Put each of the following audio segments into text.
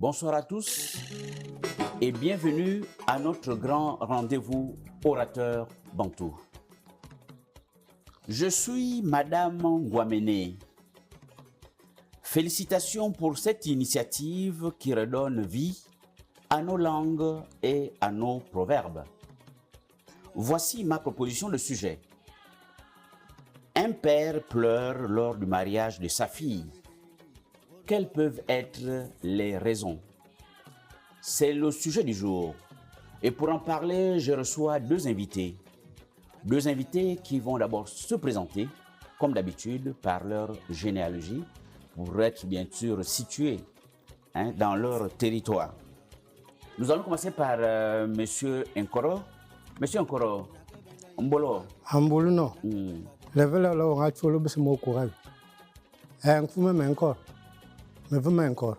Bonsoir à tous et bienvenue à notre grand rendez-vous orateur bantou. Je suis Madame Ngouamene. Félicitations pour cette initiative qui redonne vie à nos langues et à nos proverbes. Voici ma proposition de sujet. Un père pleure lors du mariage de sa fille. Quelles peuvent être les raisons? C'est le sujet du jour. Et pour en parler, je reçois deux invités. Deux invités qui vont d'abord se présenter, comme d'habitude, par leur généalogie, pour être bien sûr situés dans leur territoire. Nous allons commencer par Monsieur Nkoro. Monsieur Nkoro, Mbolo. Ambulu no. Level la on a cholo bes mo courage. Nfume me encore. Me vume encore.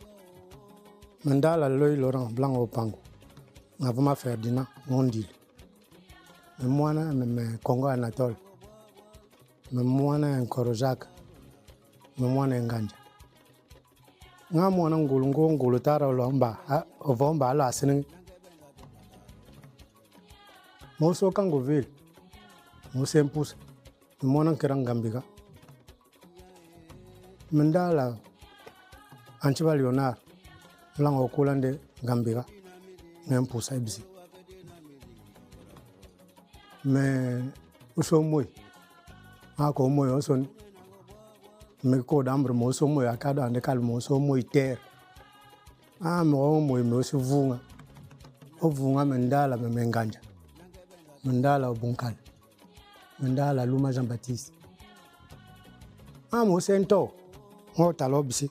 Mandala loy Laurent Blanc au pango. Na vuma Ferdinand Mondil. Me mwana me Congo Anatole. Me mwana Nkoro Jacques. Me mwana Nganja. Nga mwana ngulu tara lomba ovomba ala sinin. Moso kangoville. Moso impus. Me mwana Kerangambiga. Mandala Anchiba Leonard, Blanc au Kolande Gambiga, même pour ça ici. Mais où sont moi? Ah, comme moi, on sonne. Mais quand d'ambre, moi, son moi, à cadre en décal, moi, son moi, terre. Ah, moi, mais aussi vous, vous, Mendala, Menganja. Mendala au Bonkal. Mendala, Luma Jean-Baptiste. Ah, moi, c'est un taux. Oh, t'as l'objet.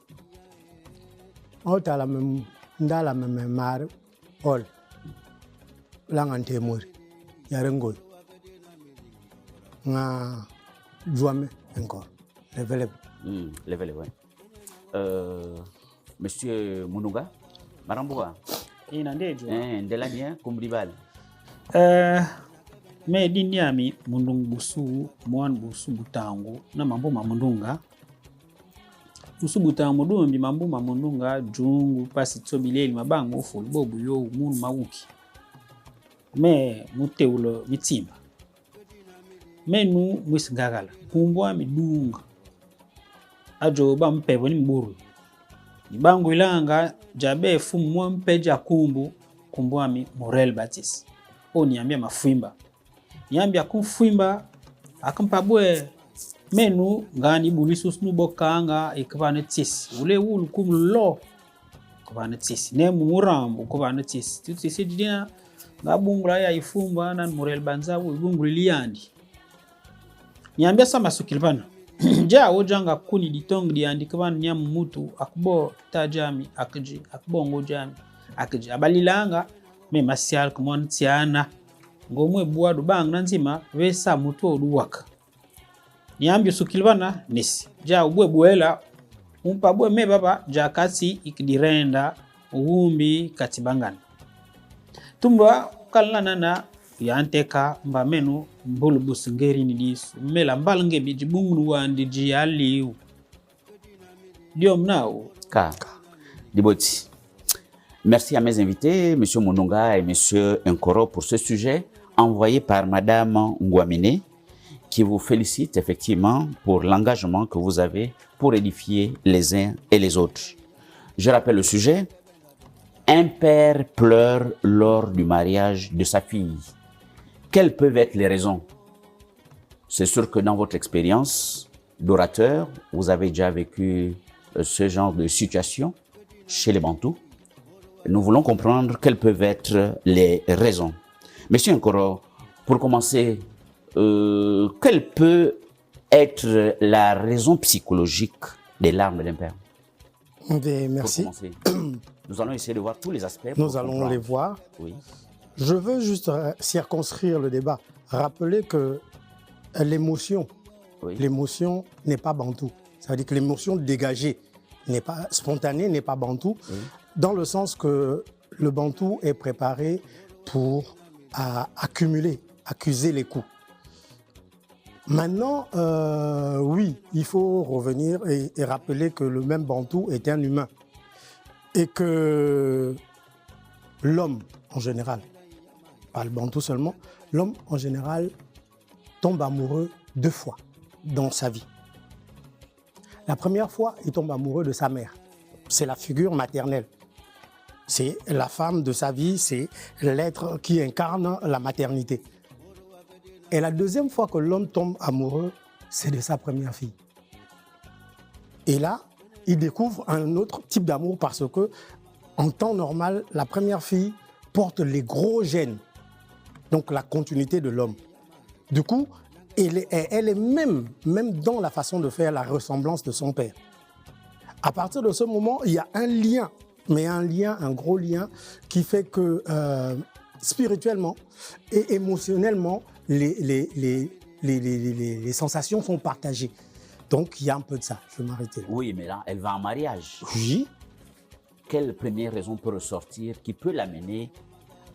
Oh, t'as la même mare, all. Langante mori, yarengoy. Nga jouame encore. Level. Level, oui. Monsieur Mununga, Maramboua. Ndelania, Kumbribal. Me dinyami mundung busu, mwan busu butangu, na mambo mamundunga. Usubuta mudu mbi mambu mamundunga jungu pasi tsobileli mabango fulu bobu yo munu mawuki. Me muteulo mitimba. Menu mwisgagala. Kumbwa midunga. Ajo ba mpebo ni mburu. Nibangu ilanga jabe fumu mwa mpeja kumbwa mi Morel Batis. O niambia mafuimba. Niambia kumfuimba akampabwe menu ngani bulisus nubokanga ikvanetis ule ulu kumlo kvanetis ne murambo kvanetis tutisi dina ngabungula ya ifumba na Morel Banza ubunguli liandi niambia sama sukilbana ja ojanga kuni ditong diandi kvan nyam mutu akbo tajami akji akbongo jami akji abalilanga me masial kumon tiana ngomwe buadu bang nanzima vesa mutu oduwaka niambio sukilvana nisi ja ubwe buela umpabwe me baba ja kasi ikidirenda uumbi katibangana tumba kalana na yanteka mba menu mbulu busingeri ni disu mela mbalnge bijibungnu wandi jialiu diom nao Ka Diboti. Merci à mes invités, Monsieur Mununga et Monsieur Nkoro, pour ce sujet envoyé par Madame Ngouamene, qui vous félicite effectivement pour l'engagement que vous avez pour édifier les uns et les autres. Je rappelle le sujet. Un père pleure lors du mariage de sa fille. Quelles peuvent être les raisons? C'est sûr que dans votre expérience d'orateur, vous avez déjà vécu ce genre de situation chez les Bantous. Nous voulons comprendre quelles peuvent être les raisons. Monsieur Nkoro, pour commencer, quelle peut être la raison psychologique des larmes d'un père? Merci. Nous allons essayer de voir tous les aspects. Nous allons les voir. Oui. Je veux juste circonscrire le débat. Rappeler que l'émotion, l'émotion n'est pas bantou. Ça veut dire que l'émotion dégagée n'est pas spontanée, n'est pas bantou, dans le sens que le bantou est préparé pour accumuler, accuser les coups. Maintenant, oui, il faut revenir et rappeler que le même bantou est un humain. et que l'homme en général, pas le bantou seulement, l'homme en général tombe amoureux 2 fois dans sa vie. La première fois, il tombe amoureux de sa mère. C'est la figure maternelle. C'est la femme de sa vie, c'est l'être qui incarne la maternité. Et la deuxième fois que l'homme tombe amoureux, c'est de sa première fille. Et là, il découvre un autre type d'amour parce que, en temps normal, la première fille porte les gros gènes, donc la continuité de l'homme. Du coup, elle est même dans la façon de faire la ressemblance de son père. À partir de ce moment, il y a un lien, mais un gros lien qui fait que spirituellement et émotionnellement, les sensations sont partagées. Donc, il y a un peu de ça. Je vais m'arrêter là. Oui, mais là, elle va en mariage. Oui. Quelle première raison peut ressortir qui peut l'amener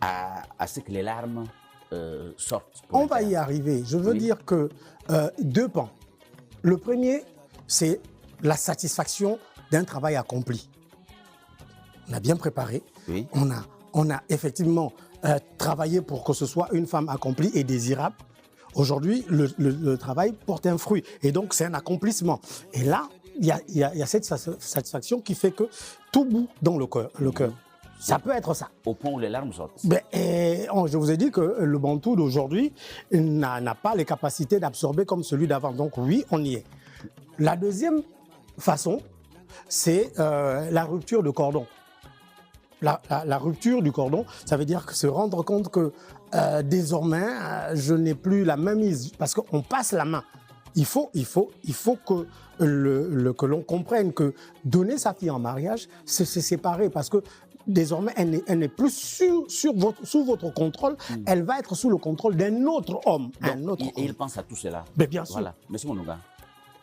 à ce que les larmes sortent? On va y arriver. Je veux dire que 2 pans. Le premier, c'est la satisfaction d'un travail accompli. On a bien préparé. Oui. On a effectivement travaillé pour que ce soit une femme accomplie et désirable. Aujourd'hui, le travail porte un fruit. Et donc, c'est un accomplissement. Et là, il y a cette satisfaction qui fait que tout bout dans le cœur. Ça peut être ça. Au point où les larmes sortent. Je vous ai dit que le bantou d'aujourd'hui n'a pas les capacités d'absorber comme celui d'avant. Donc oui, on y est. La deuxième façon, c'est la rupture de cordon. La rupture du cordon, ça veut dire que se rendre compte que désormais, je n'ai plus la même mise parce qu'on passe la main. Il faut que l'on comprenne que donner sa fille en mariage, c'est se séparer parce que désormais, elle n'est plus sous votre contrôle, elle va être sous le contrôle d'un autre homme. Et il pense à tout cela. Mais bien sûr. Voilà. Monsieur Mononga,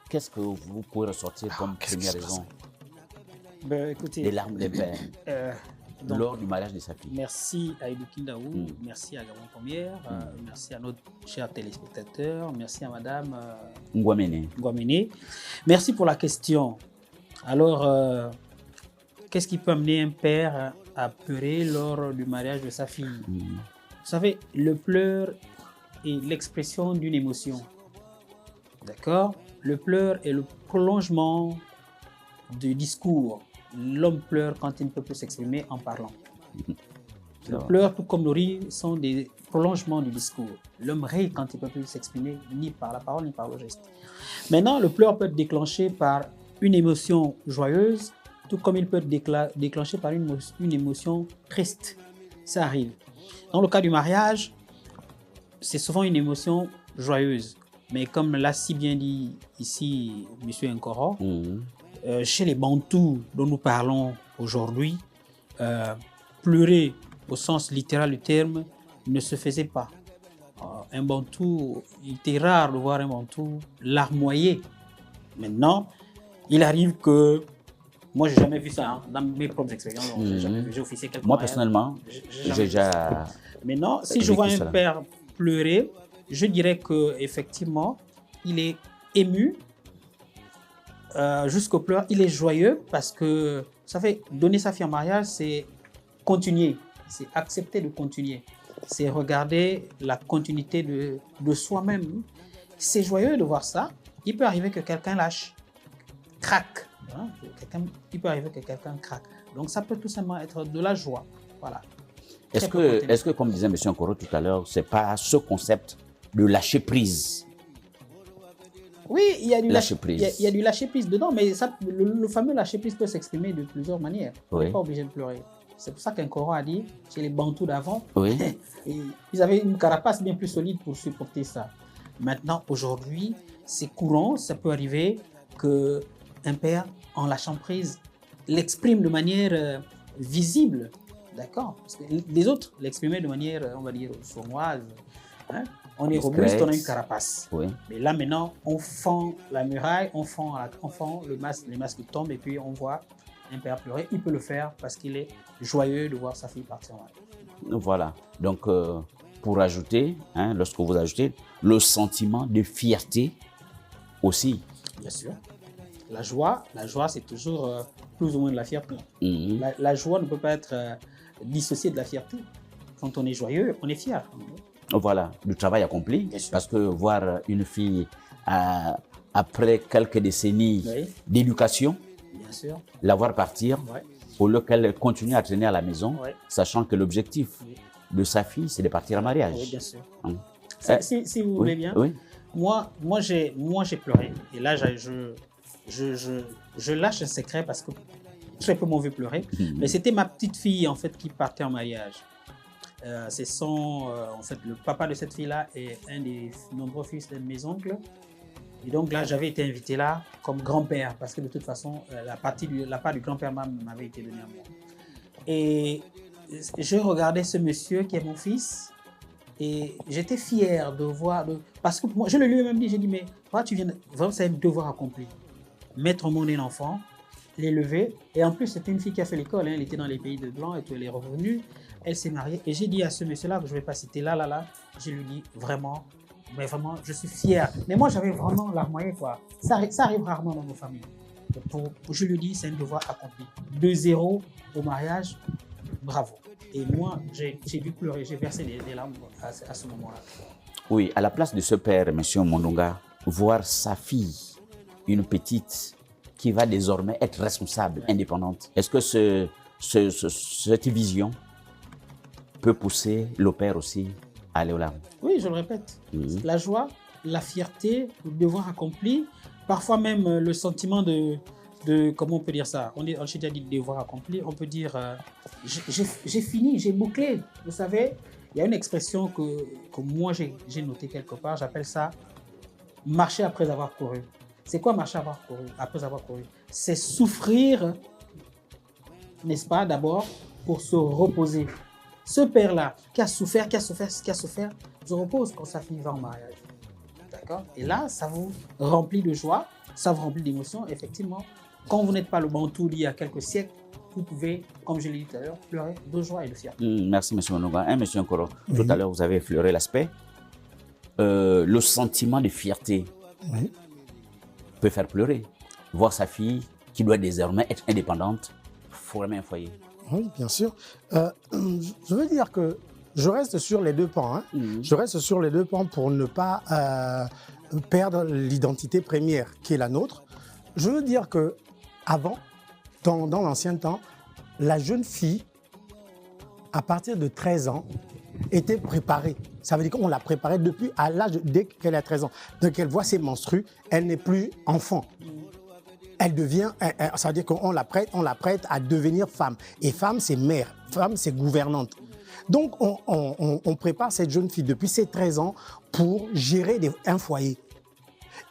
qu'est-ce que vous pouvez ressortir comme première raison Écoutez, des larmes des pères lors du mariage de sa fille? Merci à Aïdou Kindaou, merci à Gabon Première, merci à notre cher téléspectateur, merci à Madame Ngouamene. Merci pour la question. Alors, qu'est-ce qui peut amener un père à pleurer lors du mariage de sa fille? Vous savez, le pleur est l'expression d'une émotion. D'accord? Le pleur est le prolongement du discours. L'homme pleure quand il ne peut plus s'exprimer en parlant. Le pleur, tout comme le rire, sont des prolongements du discours. L'homme rit quand il ne peut plus s'exprimer ni par la parole ni par le geste. Maintenant, le pleur peut être déclenché par une émotion joyeuse, tout comme il peut être déclenché par une émotion triste. Ça arrive. Dans le cas du mariage, c'est souvent une émotion joyeuse. Mais comme l'a si bien dit ici M. Nkoro, chez les Bantous dont nous parlons aujourd'hui, pleurer au sens littéral du terme ne se faisait pas. Un Bantou, il était rare de voir un Bantou larmoyer. Maintenant, il arrive que moi, j'ai jamais vu ça dans mes propres expériences. J'ai jamais vu, j'ai officié quelques Moi, personnellement, j'ai déjà. Maintenant, si je vois un père pleurer, je dirais que effectivement, il est ému jusqu'aux pleurs. Il est joyeux parce que, vous savez, donner sa fille en mariage, c'est continuer, c'est accepter de continuer, c'est regarder la continuité de soi-même. C'est joyeux de voir ça. Il peut arriver que quelqu'un lâche, craque. Il peut arriver que quelqu'un craque. Donc, ça peut tout simplement être de la joie. Voilà. Est-ce que, comme disait M. Nkoro tout à l'heure, ce n'est pas ce concept de lâcher prise? Oui, il y a du lâcher prise. Il y a du lâcher prise dedans, mais ça, le fameux lâcher prise peut s'exprimer de plusieurs manières. On n'est pas obligé de pleurer. C'est pour ça qu'Nkoro a dit, chez les Bantous d'avant, ils avaient une carapace bien plus solide pour supporter ça. Maintenant, aujourd'hui, c'est courant, ça peut arriver qu'un père, en lâchant prise, l'exprime de manière visible. D'accord? Parce que les autres l'exprimaient de manière, on va dire, sournoise. Hein? On est robuste, on a une carapace. Oui. Mais là, maintenant, on fend la muraille, on fend les masques tombent et puis on voit un père pleurer. Il peut le faire parce qu'il est joyeux de voir sa fille partir en mariage. Voilà. Donc, pour ajouter, lorsque vous ajoutez, le sentiment de fierté aussi. Bien sûr. La joie c'est toujours plus ou moins de la fierté. La joie ne peut pas être dissociée de la fierté. Quand on est joyeux, on est fier. Voilà, du travail accompli. Parce que voir une fille après quelques décennies d'éducation, bien sûr, la voir partir, au lieu qu'elle continue à traîner à la maison, sachant que l'objectif de sa fille, c'est de partir en mariage. Oui, bien sûr. Si vous voulez bien, moi j'ai pleuré. Et là, je lâche un secret parce que très peu m'ont vu pleurer. Mais c'était ma petite fille, en fait, qui partait en mariage. En fait, le papa de cette fille-là est un des nombreux fils de mes oncles. Et donc là, j'avais été invité là comme grand-père parce que de toute façon, la part du grand-père m'avait été donnée à moi. Et je regardais ce monsieur qui est mon fils et j'étais fier de voir... Parce que moi, je le lui ai même dit, j'ai dit, mais toi, tu viens... Vraiment, c'est un devoir accompli. Mettre au monde un enfant, l'élever. Et en plus, c'était une fille qui a fait l'école. Elle était dans les pays de blanc et elle est revenue. Elle s'est mariée. Et j'ai dit à ce monsieur-là, que je ne vais pas citer là, je lui dis vraiment... Mais vraiment, je suis fier. Mais moi, j'avais vraiment larmoyé, quoi. Ça arrive rarement dans nos familles. Je lui dis, c'est un devoir accompli. 2-0 au mariage, bravo. Et moi, j'ai dû pleurer, j'ai versé des larmes à ce moment-là. Oui, à la place de ce père, M. Mononga, voir sa fille, une petite, qui va désormais être responsable, indépendante, est-ce que cette vision peut pousser le père aussi à aller aux larmes? Oui, je le répète. La joie, la fierté, le devoir accompli, parfois même le sentiment de comment on peut dire ça? On a déjà dit devoir accompli, on peut dire j'ai fini, j'ai bouclé. Vous savez, il y a une expression que moi j'ai notée quelque part, j'appelle ça marcher après avoir couru. C'est quoi marcher après avoir couru? C'est souffrir, n'est-ce pas, d'abord, pour se reposer. Ce père-là, qui a souffert, se repose quand sa fille va en mariage. D'accord? Et là, ça vous remplit de joie, ça vous remplit d'émotions. Effectivement, quand vous n'êtes pas le Bantou d'il y a quelques siècles, vous pouvez, comme je l'ai dit tout à l'heure, pleurer de joie et de fierté. Merci, M. Mononga. M. Nkoro, tout à l'heure, vous avez effleuré l'aspect. Le sentiment de fierté peut faire pleurer. Voir sa fille, qui doit désormais être indépendante, former un foyer. Oui, bien sûr. Je veux dire que je reste sur les deux pans. Hein. Je reste sur les deux pans pour ne pas perdre l'identité première qui est la nôtre. Je veux dire que avant, dans l'ancien temps, la jeune fille, à partir de 13 ans, était préparée. Ça veut dire qu'on l'a préparée depuis à l'âge dès qu'elle a 13 ans. Dès qu'elle voit ses menstrues, elle n'est plus enfant. Elle devient, ça veut dire qu'on la prête à devenir femme. Et femme, c'est mère. Femme, c'est gouvernante. Donc, on prépare cette jeune fille depuis ses 13 ans pour gérer un foyer.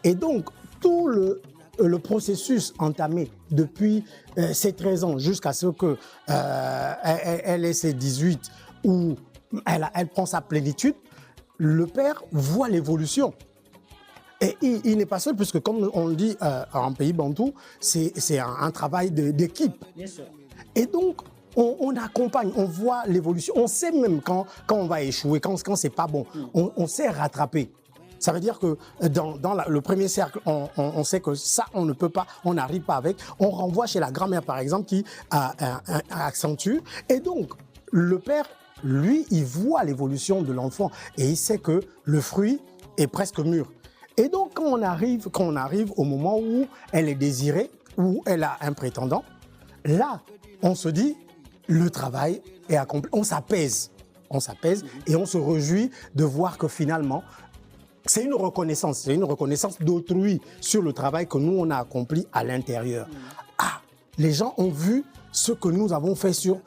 Et donc, tout le processus entamé depuis ses 13 ans jusqu'à ce qu'elle ait ses 18, où elle prend sa plénitude, le père voit l'évolution. Et il n'est pas seul, puisque comme on le dit en pays bantou, c'est un travail d'équipe. Bien sûr. Et donc, on accompagne, on voit l'évolution. On sait même quand on va échouer, quand c'est pas bon. On sait rattraper. Ça veut dire que dans le premier cercle, on sait que ça, on ne peut pas, on n'arrive pas avec. On renvoie chez la grand-mère, par exemple, qui accentue. Et donc, le père, lui, il voit l'évolution de l'enfant et il sait que le fruit est presque mûr. Et donc, quand on arrive au moment où elle est désirée, où elle a un prétendant, là, on se dit, le travail est accompli. On s'apaise et on se réjouit de voir que finalement, c'est une reconnaissance d'autrui sur le travail que nous, on a accompli à l'intérieur. Ah, les gens ont vu ce que nous avons fait sur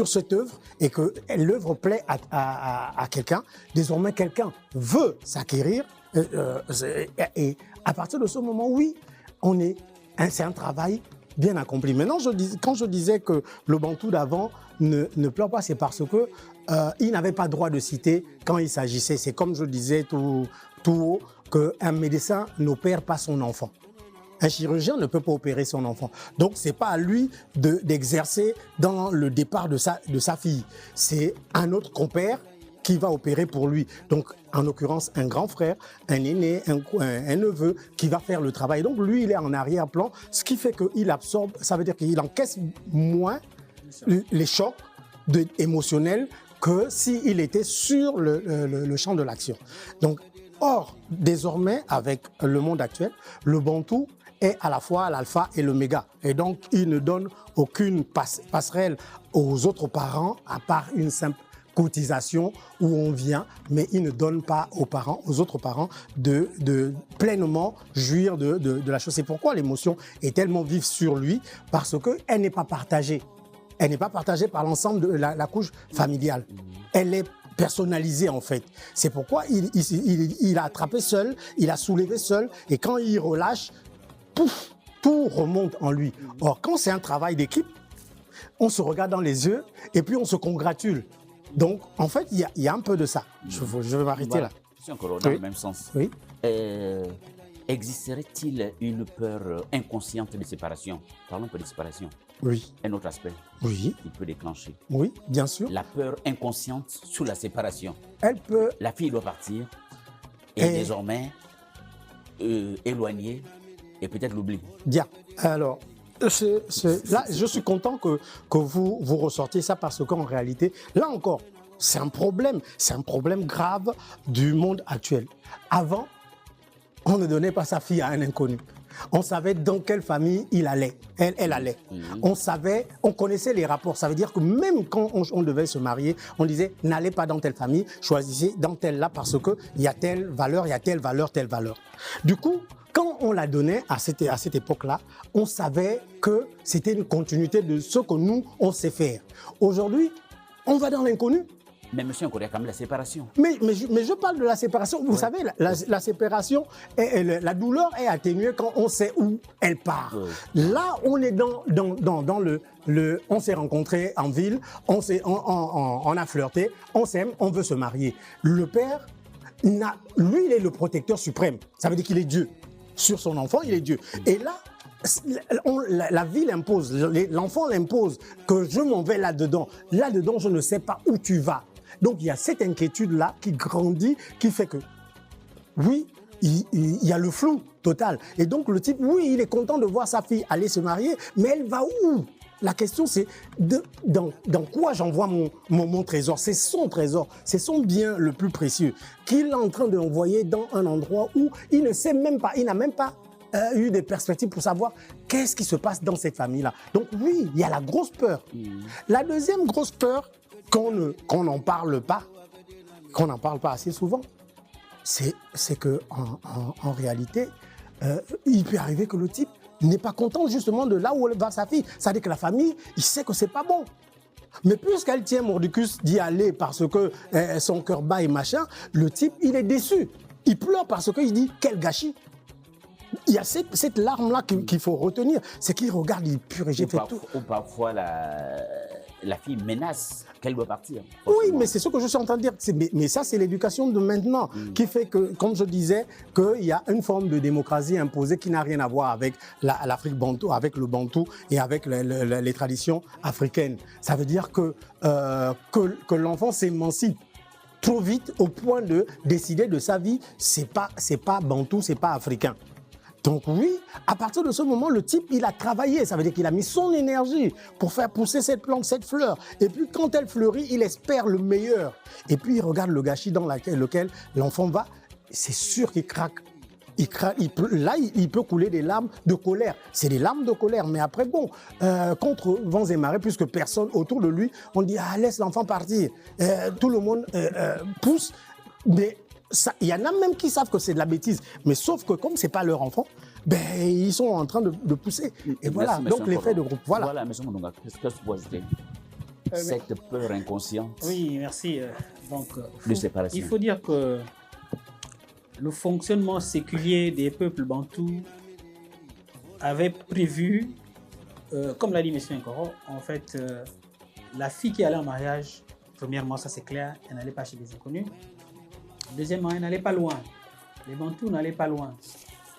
cette œuvre et que l'œuvre plaît à quelqu'un. Désormais, quelqu'un veut s'acquérir. Et à partir de ce moment, oui, c'est un travail bien accompli. Maintenant, quand je disais que le Bantou d'avant ne pleure pas, c'est parce que il n'avait pas droit de citer quand il s'agissait. C'est comme je disais tout haut, qu'un médecin n'opère pas son enfant. Un chirurgien ne peut pas opérer son enfant. Donc, ce n'est pas à lui d'exercer dans le départ de sa fille. C'est un autre compère qui va opérer pour lui. Donc, en l'occurrence, un grand frère, un aîné, un neveu qui va faire le travail. Donc, lui, il est en arrière-plan, ce qui fait qu'il absorbe, ça veut dire qu'il encaisse moins les chocs émotionnels que s'il était sur le champ de l'action. Donc, or, désormais, avec le monde actuel, le bantou est à la fois l'alpha et l'oméga. Et donc, il ne donne aucune passerelle aux autres parents, à part une simple cotisation où on vient, mais il ne donne pas aux autres parents de pleinement jouir de la chose. C'est pourquoi l'émotion est tellement vive sur lui, parce qu'elle n'est pas partagée. Elle n'est pas partagée par l'ensemble de la couche familiale. Elle est personnalisée en fait. C'est pourquoi il a attrapé seul, il a soulevé seul, et quand il relâche, pouf, tout remonte en lui. Or, quand c'est un travail d'équipe, on se regarde dans les yeux et puis on se congratule. Donc, en fait, il y a un peu de ça. Je vais m'arrêter là. C'est encore dans le même sens. Oui. Existerait-il une peur inconsciente de séparation? Parlons un peu de séparation. Oui. Un autre aspect Oui. qui peut déclencher. Oui, bien sûr. La peur inconsciente sous la séparation. Elle peut... La fille doit partir et désormais éloignée et peut-être l'oubli. Bien. Alors, là, je suis content que vous ressortiez ça parce qu'en réalité, là encore, c'est un problème grave du monde actuel. Avant, on ne donnait pas sa fille à un inconnu. On savait dans quelle famille elle allait. On connaissait les rapports. Ça veut dire que même quand on devait se marier, on disait n'allez pas dans telle famille, choisissez dans telle là parce qu'il y a telle valeur, il y a telle valeur, telle valeur. Du coup, quand on la donnait à cette époque-là, on savait que c'était une continuité de ce que nous, on sait faire. Aujourd'hui, on va dans l'inconnu. Mais monsieur, il y a quand même la séparation. Mais je parle de la séparation. Vous savez, la séparation, la douleur est atténuée quand on sait où elle part. Là, on est dans on s'est rencontrés en ville, on a flirté, on s'aime, on veut se marier. Le père, lui, il est le protecteur suprême. Ça veut dire qu'il est Dieu. Sur son enfant, il est Dieu. Et là, la vie l'impose, l'enfant l'impose que je m'en vais là-dedans. Là-dedans, je ne sais pas où tu vas. Donc, il y a cette inquiétude-là qui grandit, qui fait que, oui, il y a le flou total. Et donc, le type, oui, il est content de voir sa fille aller se marier, mais elle va où? La question, c'est dans quoi j'envoie mon trésor? C'est son trésor, c'est son bien le plus précieux qu'il est en train d'envoyer dans un endroit où il ne sait même pas, il n'a même pas eu des perspectives pour savoir qu'est-ce qui se passe dans cette famille-là. Donc oui, il y a la grosse peur. La deuxième grosse peur, qu'on n'en parle pas assez souvent, c'est que en réalité, il peut arriver que le type n'est pas content justement de là où va sa fille. C'est-à-dire que la famille, il sait que c'est pas bon. Mais puisqu'elle tient mordicus d'y aller parce que son cœur bat et machin, le type, il est déçu. Il pleure parce qu'il dit « quel gâchis !» Il y a cette larme-là qu'il faut retenir. C'est qu'il regarde, il purée, j'ai fait tout. Ou parfois la fille menace qu'elle doit partir. Oui, mais c'est ce que je suis en train de dire. Mais ça, c'est l'éducation de maintenant qui fait que, comme je disais, qu'il y a une forme de démocratie imposée qui n'a rien à voir avec l'Afrique bantou, avec le bantou et avec les traditions africaines. Ça veut dire que l'enfant s'émancipe trop vite au point de décider de sa vie. C'est pas bantou, c'est pas africain. Donc oui, à partir de ce moment, le type, il a travaillé. Ça veut dire qu'il a mis son énergie pour faire pousser cette plante, cette fleur. Et puis quand elle fleurit, il espère le meilleur. Et puis il regarde le gâchis dans lequel l'enfant va. C'est sûr qu'il craque. Il peut couler des larmes de colère. C'est des larmes de colère. Mais après, bon, contre vents et marées, puisque personne autour de lui, on dit « Ah, laisse l'enfant partir ». Tout le monde pousse. Mais il y en a même qui savent que c'est de la bêtise. Mais sauf que comme ce n'est pas leur enfant, ben, ils sont en train de pousser. Et voilà, donc l'effet de groupe. Voilà, M. Mounonga, qu'est-ce que vous ajouter cette peur inconsciente? Oui, merci. Donc, de séparation. Il faut dire que le fonctionnement séculier des peuples bantous avait prévu, comme l'a dit M. Nkoro, en fait, la fille qui allait en mariage, premièrement, ça c'est clair, elle n'allait pas chez des inconnus. Deuxièmement, elle n'allait pas loin. Les Bantous n'allaient pas loin.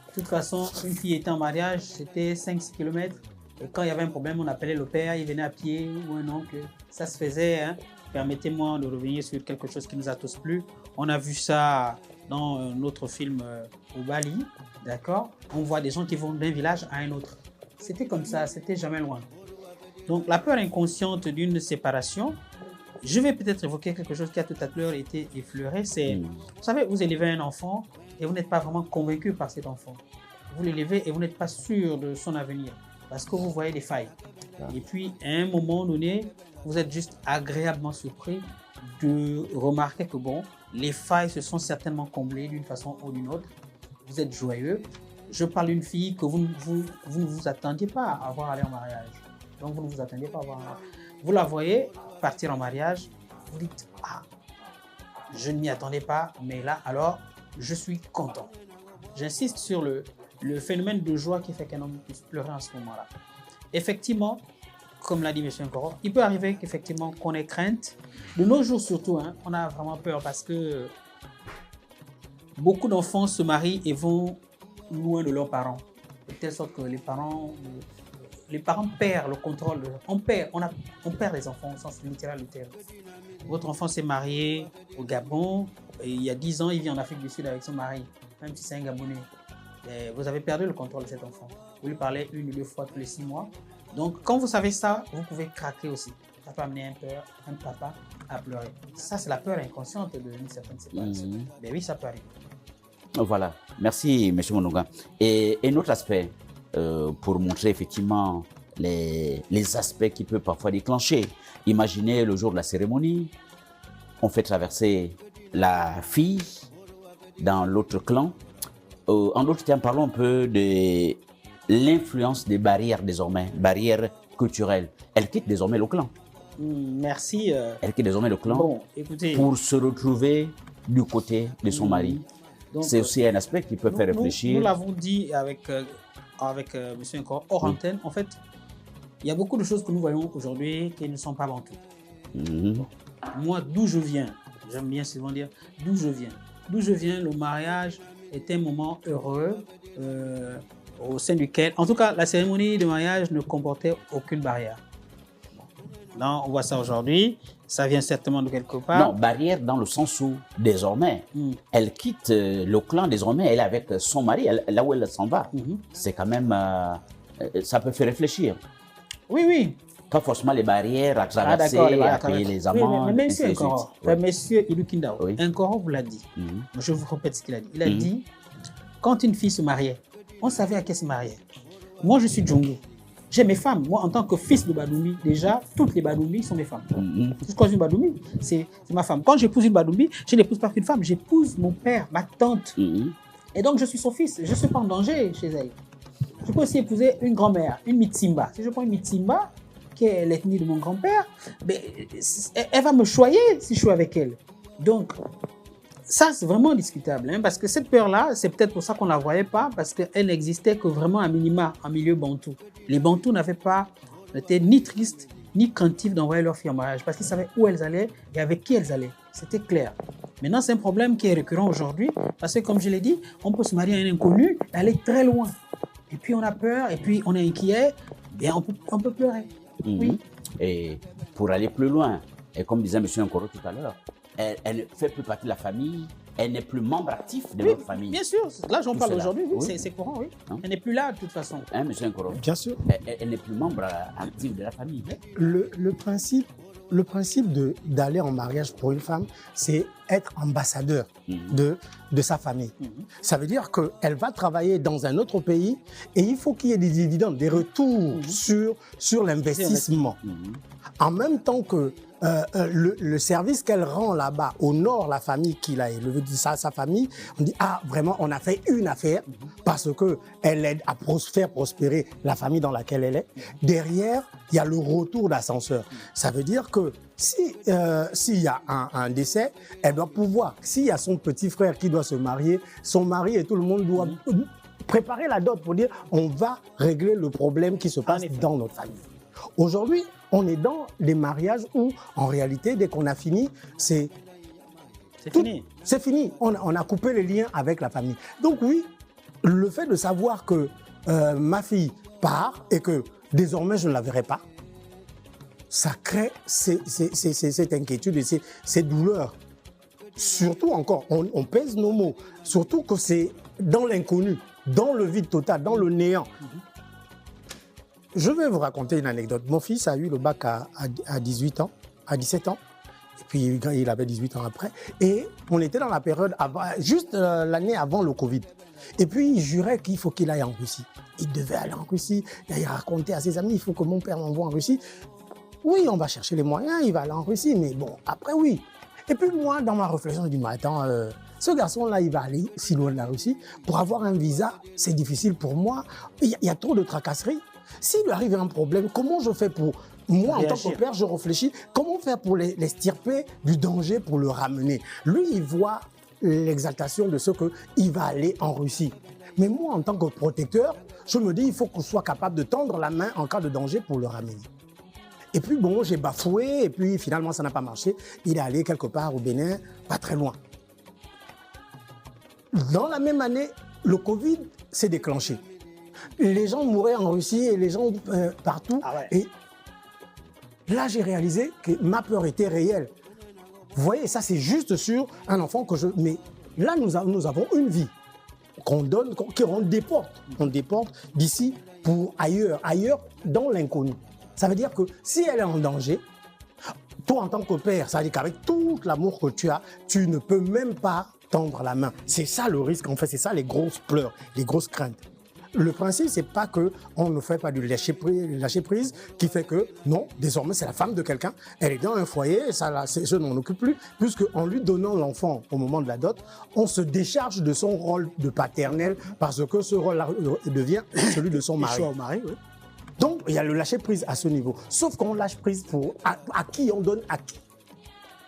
De toute façon, une fille était en mariage, c'était 5-6 km. Et quand il y avait un problème, on appelait le père, il venait à pied ou un oncle. Ça se faisait. Hein. Permettez-moi de revenir sur quelque chose qui nous a tous plu. On a vu ça dans notre film au Bali, d'accord? On voit des gens qui vont d'un village à un autre. C'était comme ça, c'était jamais loin. Donc la peur inconsciente d'une séparation, je vais peut-être évoquer quelque chose qui a tout à l'heure été effleuré, c'est, vous savez, vous élevez un enfant et vous n'êtes pas vraiment convaincu par cet enfant. Vous l'élevez et vous n'êtes pas sûr de son avenir parce que vous voyez des failles. Et puis, à un moment donné, vous êtes juste agréablement surpris de remarquer que bon, les failles se sont certainement comblées d'une façon ou d'une autre. Vous êtes joyeux. Je parle d'une fille que vous ne vous attendiez pas à voir aller en mariage. Donc, vous ne vous attendiez pas à voir. Vous la voyez partir en mariage. Vous dites, ah, je ne m'y attendais pas, mais là, alors, je suis content. J'insiste sur le phénomène de joie qui fait qu'un homme puisse pleurer en ce moment-là. Effectivement, comme l'a dit M. Nkoro, il peut arriver qu'effectivement qu'on ait crainte. De nos jours surtout, hein, on a vraiment peur parce que beaucoup d'enfants se marient et vont loin de leurs parents. De telle sorte que les parents perdent le contrôle. On perd les enfants au sens littéral du terme. Votre enfant s'est marié au Gabon, et il y a 10 ans, il vit en Afrique du Sud avec son mari, même si c'est un Gabonais. Et vous avez perdu le contrôle de cet enfant. Vous lui parlez 1 ou 2 fois tous les 6 mois. Donc, quand vous savez ça, vous pouvez craquer aussi. Ça peut amener un papa à pleurer. Ça, c'est la peur inconsciente d'une certaine séparation. Mais oui, ça peut arriver. Voilà. Merci, M. Mononga. Et un autre aspect, pour montrer effectivement les aspects qui peuvent parfois déclencher. Imaginez le jour de la cérémonie, on fait traverser la fille dans l'autre clan. En d'autres termes, parlons un peu de l'influence des barrières désormais, barrières culturelles. Elle quitte désormais le clan. Merci. Elle quitte désormais le clan bon, écoutez, pour se retrouver du côté de son mari. C'est aussi un aspect qui peut faire réfléchir. Nous l'avons dit avec M. Nkoro hors antenne. En fait, il y a beaucoup de choses que nous voyons aujourd'hui qui ne sont pas bantoues. Moi, d'où je viens, j'aime bien souvent dire d'où je viens. D'où je viens, le mariage est un moment heureux au sein duquel, en tout cas, la cérémonie de mariage ne comportait aucune barrière. Non, on voit ça aujourd'hui, ça vient certainement de quelque part. Non, barrière dans le sens où, désormais, elle quitte le clan, désormais, elle est avec son mari, là où elle s'en va. C'est quand même, ça peut faire réfléchir. Oui, oui. Pas forcément les barrières à traverser, à payer les amendes. Mais monsieur Nkoro, monsieur Ilukindao, Nkoro vous l'a dit. Je vous répète ce qu'il a dit. Il a dit, quand une fille se mariait, on savait à qui elle se mariait. Moi, je suis Djongo. J'ai mes femmes. Moi, en tant que fils de Badoumi, déjà, toutes les Badoumis sont mes femmes. Je crois une Badoumi, c'est ma femme. Quand j'épouse une Badoumi, je n'épouse pas qu'une femme, j'épouse mon père, ma tante. Et donc, je suis son fils. Je ne suis pas en danger chez elle. Je peux aussi épouser une grand-mère, une Mitsimba. Si je prends une Mitsimba, qui est l'ethnie de mon grand-père, elle va me choyer si je suis avec elle. Donc, ça, c'est vraiment discutable, hein, parce que cette peur-là, c'est peut-être pour ça qu'on ne la voyait pas, parce qu'elle n'existait que vraiment à minima, en milieu bantou. Les bantous n'étaient ni tristes, ni craintifs d'envoyer leurs filles en mariage, parce qu'ils savaient où elles allaient et avec qui elles allaient. C'était clair. Maintenant, c'est un problème qui est récurrent aujourd'hui, parce que comme je l'ai dit, on peut se marier à un inconnu et aller très loin. Et puis on a peur, et puis on est inquiet, et on peut pleurer. Oui. Et pour aller plus loin, et comme disait M. Nkoro tout à l'heure, elle ne fait plus partie de la famille, elle n'est plus membre actif de notre famille. Bien sûr, là j'en parle aujourd'hui, c'est courant, oui. Elle n'est plus là de toute façon. Hein, M. Nkoro? Bien sûr. Elle n'est plus membre actif de la famille. Le principe d'aller en mariage pour une femme, c'est être ambassadeur de sa famille. Ça veut dire qu'elle va travailler dans un autre pays et il faut qu'il y ait des dividendes, des retours sur l'investissement. En même temps que le service qu'elle rend là-bas honore la famille qu'il a élevée, sa famille, on dit ah vraiment on a fait une affaire parce qu'elle aide à faire prospérer la famille dans laquelle elle est. Derrière, il y a le retour d'ascenseur. Ça veut dire que s'il y a un décès, elle doit pouvoir, s'il y a son petit frère qui doit se marier, son mari et tout le monde doit préparer la dot pour dire on va régler le problème qui se passe dans notre famille. Aujourd'hui, on est dans des mariages où, en réalité, dès qu'on a fini, c'est fini. C'est fini. On a coupé les liens avec la famille. Donc oui, le fait de savoir que ma fille part et que désormais, je ne la verrai pas. Ça crée cette inquiétude et ces douleurs. Surtout encore, on pèse nos mots. Surtout que c'est dans l'inconnu, dans le vide total, dans le néant. Je vais vous raconter une anecdote. Mon fils a eu le bac à 18 ans, à 17 ans. Et puis, il avait 18 ans après. Et on était dans la période, juste l'année avant le Covid. Et puis, il jurait qu'il faut qu'il aille en Russie. Il devait aller en Russie. Il a raconté à ses amis, il faut que mon père m'envoie en Russie. Oui, on va chercher les moyens, il va aller en Russie. Mais bon, après, oui. Et puis, moi, dans ma réflexion, je dis, mais attends, ce garçon-là, il va aller si loin de la Russie. Pour avoir un visa, c'est difficile pour moi. Il y a trop de tracasseries. S'il lui arrive un problème, comment je fais pour... Moi, en tant que père, je réfléchis, comment faire pour l'extirper du danger, pour le ramener. Lui, il voit l'exaltation de ce qu'il va aller en Russie. Mais moi, en tant que protecteur, je me dis, il faut qu'on soit capable de tendre la main en cas de danger pour le ramener. Et puis bon, j'ai bafoué, et puis finalement, ça n'a pas marché. Il est allé quelque part au Bénin, pas très loin. Dans la même année, le Covid s'est déclenché. Les gens mouraient en Russie et les gens partout. Ah ouais. Et là, j'ai réalisé que ma peur était réelle. Vous voyez, ça, c'est juste sur un enfant que je... Mais là, nous avons une vie qu'on donne, qu'on déporte. On déporte d'ici pour ailleurs, ailleurs dans l'inconnu. Ça veut dire que si elle est en danger, toi, en tant que père, ça veut dire qu'avec tout l'amour que tu as, tu ne peux même pas tendre la main. C'est ça le risque, en fait. C'est ça les grosses pleurs, les grosses craintes. Le principe, c'est pas qu'on ne fait pas du lâcher prise qui fait que, non, désormais, c'est la femme de quelqu'un, elle est dans un foyer, je ne m'en occupe plus, puisqu'en lui donnant l'enfant au moment de la dot, on se décharge de son rôle de paternel parce que ce rôle devient celui de son mari. Oui. Donc, il y a le lâcher prise à ce niveau. Sauf qu'on lâche prise à qui on donne à qui.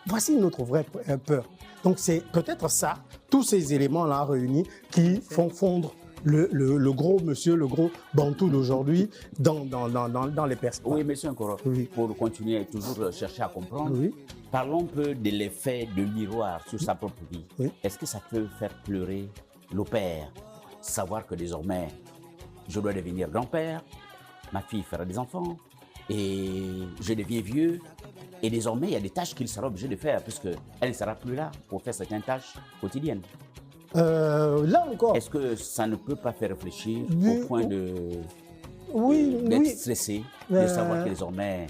Voici notre vraie peur. Donc, c'est peut-être ça, tous ces éléments-là réunis qui font fondre le gros monsieur, le gros bantou d'aujourd'hui dans les perspectives. Oui, monsieur Nkoro, Oui. pour continuer et toujours chercher à comprendre, Oui. parlons un peu de l'effet de miroir sur sa propre vie. Oui. Est-ce que ça peut faire pleurer le père, savoir que désormais, je dois devenir grand-père, ma fille fera des enfants, et je deviens vieux, et désormais, il y a des tâches qu'il sera obligé de faire, puisqu'elle ne sera plus là pour faire certaines tâches quotidiennes. Là encore, Est-ce que ça ne peut pas faire réfléchir Oui, au point oui, d'être oui. stressé, de savoir que désormais,